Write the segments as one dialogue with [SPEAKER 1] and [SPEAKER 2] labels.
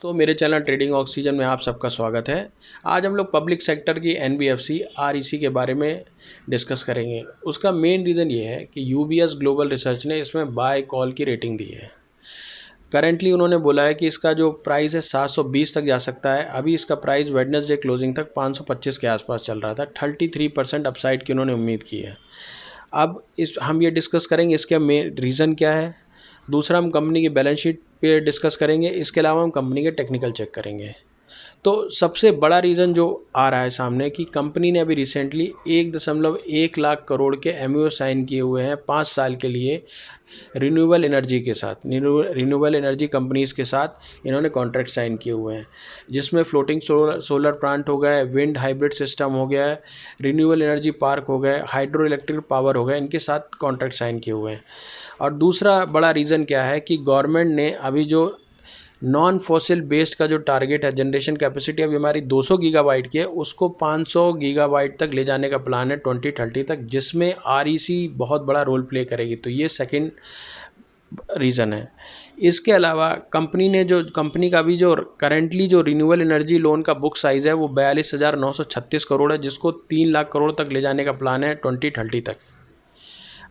[SPEAKER 1] तो मेरे channel trading oxygen में आप सबका स्वागत है। आज हम लोग पब्लिक सेक्टर की एनबीएफसी आरईसी के बारे में डिस्कस करेंगे। उसका मेन रीज़न ये है कि यूबीएस ग्लोबल रिसर्च ने इसमें बाय कॉल की रेटिंग दी है। करेंटली उन्होंने बोला है कि इसका जो प्राइस है 720 तक जा सकता है। अभी इसका प्राइस वेडनेसडे क्लोजिंग तक 525 के आसपास चल रहा था। 33% अपसाइड की उन्होंने उम्मीद की है। अब हम ये डिस्कस करेंगे इसके मेन रीज़न क्या है। दूसरा, हम कंपनी की बैलेंस शीट पे डिस्कस करेंगे। इसके अलावा हम कंपनी के टेक्निकल चेक करेंगे। तो सबसे बड़ा रीज़न जो आ रहा है सामने कि कंपनी ने अभी रिसेंटली 1.1 लाख करोड़ के एमओयू साइन किए हुए हैं 5 साल के लिए रिन्यूएबल एनर्जी के साथ। रिन्यूएबल एनर्जी कंपनीज़ के साथ इन्होंने कॉन्ट्रैक्ट साइन किए हुए हैं, जिसमें फ्लोटिंग सोलर प्लांट हो गए, विंड हाइब्रिड सिस्टम हो गया है, रिन्यूएबल एनर्जी पार्क हो गए, हाइड्रो इलेक्ट्रिक पावर हो गया, इनके साथ कॉन्ट्रैक्ट साइन किए हुए हैं। और दूसरा बड़ा रीज़न क्या है कि गवर्नमेंट ने अभी जो नॉन फॉसिल बेस्ड का जो टारगेट है, जनरेशन कैपेसिटी अभी हमारी 200 गीगावाट की है, उसको 500 गीगावाट तक ले जाने का प्लान है 2030 तक, जिसमें आरईसी बहुत बड़ा रोल प्ले करेगी। तो ये सेकंड रीज़न है। इसके अलावा कंपनी का भी जो करेंटली जो रिन्यूएबल एनर्जी लोन का बुक साइज़ है वो 42,936 करोड़ है, जिसको 3 लाख करोड़ तक ले जाने का प्लान है 2030 तक।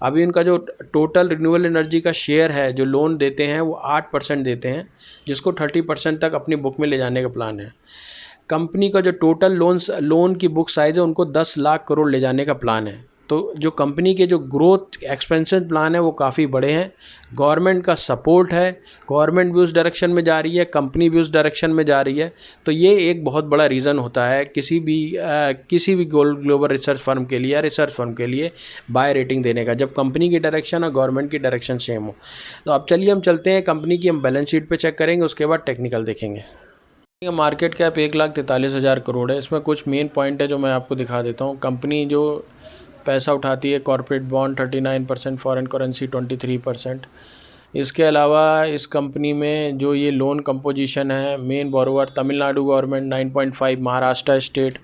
[SPEAKER 1] अभी उनका जो टोटल रिन्यूएबल एनर्जी का शेयर है जो लोन देते हैं वो 8% देते हैं, जिसको 30% तक अपनी बुक में ले जाने का प्लान है। कंपनी का जो टोटल लोन की बुक साइज़ है उनको 10 लाख करोड़ ले जाने का प्लान है। तो जो कंपनी के जो ग्रोथ एक्सपेंशन प्लान है वो काफ़ी बड़े हैं। गवर्नमेंट का सपोर्ट है, गवर्नमेंट भी उस डायरेक्शन में जा रही है, कंपनी भी उस डायरेक्शन में जा रही है। तो ये एक बहुत बड़ा रीज़न होता है किसी भी ग्लोबल रिसर्च फर्म के लिए या रिसर्च फर्म के लिए बाय रेटिंग देने का, जब कंपनी की डायरेक्शन और गवर्नमेंट की डायरेक्शन सेम हो। तो अब चलिए हम चलते हैं कंपनी की, हम बैलेंस शीट पर चेक करेंगे, उसके बाद टेक्निकल देखेंगे। मार्केट कैप 1,43,000 करोड़ है। इसमें कुछ मेन पॉइंट है जो मैं आपको दिखा देता हूँ। कंपनी जो पैसा उठाती है, कॉर्पोरेट बॉन्ड 39%, फॉरेन करेंसी 23%। इसके अलावा इस कंपनी में जो ये लोन कंपोजिशन है, main borrower Tamil Nadu government 9.5, Maharashtra state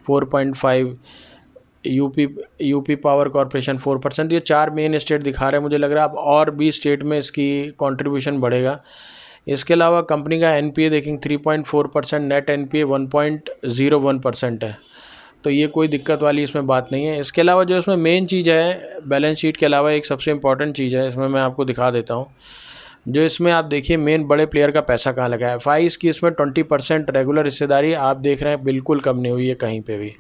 [SPEAKER 1] 4.5, UP power corporation 4%। ये 4 मेन स्टेट दिखा रहे हैं। मुझे लग रहा है अब और भी स्टेट में इसकी कंट्रीब्यूशन बढ़ेगा। इसके अलावा कंपनी का एनपीए देखेंगे 3.4%, नेट एनपीए 1.01% है। तो ये कोई दिक्कत वाली इसमें बात नहीं है। इसके अलावा जो इसमें मेन चीज़ है, बैलेंस शीट के अलावा एक सबसे इम्पॉर्टेंट चीज़ है, इसमें मैं आपको दिखा देता हूँ। जो इसमें आप देखिए मेन बड़े प्लेयर का पैसा कहाँ लगा है। फाइज की इसमें 20% रेगुलर हिस्सेदारी आप देख रहे हैं, बिल्कुल कम नहीं हुई है कहीं पे भी।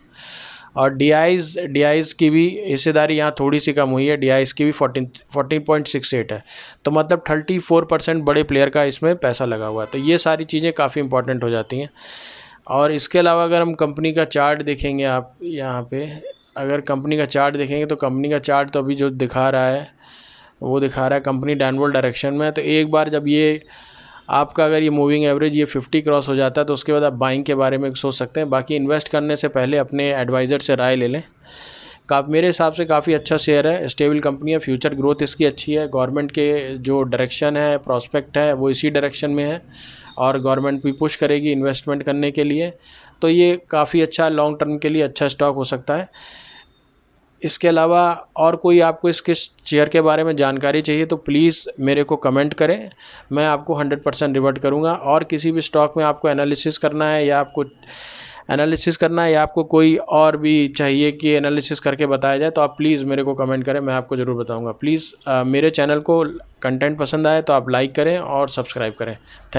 [SPEAKER 1] और डीआईज़ की भी हिस्सेदारी यहाँ थोड़ी सी कम हुई है, डीआईज़ की भी 14.68 है। तो मतलब 34% बड़े प्लेयर का इसमें पैसा लगा हुआ है। तो ये सारी चीज़ें काफ़ी इंपॉर्टेंट हो जाती हैं। और इसके अलावा अगर हम कंपनी का चार्ट देखेंगे, आप यहाँ पे अगर कंपनी का चार्ट देखेंगे तो कंपनी का चार्ट तो अभी जो दिखा रहा है वो दिखा रहा है कंपनी डाउनवर्ड डायरेक्शन में। तो एक बार जब ये आपका अगर ये मूविंग एवरेज ये 50 क्रॉस हो जाता है तो उसके बाद आप बाइंग के बारे में सोच सकते हैं। बाकी इन्वेस्ट करने से पहले अपने एडवाइज़र से राय ले लें। मेरे हिसाब से काफ़ी अच्छा शेयर है, स्टेबल कंपनी है, फ्यूचर ग्रोथ इसकी अच्छी है, गवर्नमेंट के जो डायरेक्शन है, प्रॉस्पेक्ट है, वो इसी डायरेक्शन में है और गवर्नमेंट भी पुश करेगी इन्वेस्टमेंट करने के लिए। तो ये काफ़ी अच्छा लॉन्ग टर्म के लिए अच्छा स्टॉक हो सकता है। इसके अलावा और कोई आपको इसके शेयर के बारे में जानकारी चाहिए तो प्लीज़ मेरे को कमेंट करें, मैं आपको 100% रिवर्ट करूँगा। और किसी भी स्टॉक में आपको एनालिसिस करना है या आपको कोई और भी चाहिए कि एनालिसिस करके बताया जाए तो आप प्लीज़ मेरे को कमेंट करें, मैं आपको ज़रूर बताऊंगा। प्लीज़ मेरे चैनल को कंटेंट पसंद आए तो आप लाइक करें और सब्सक्राइब करें।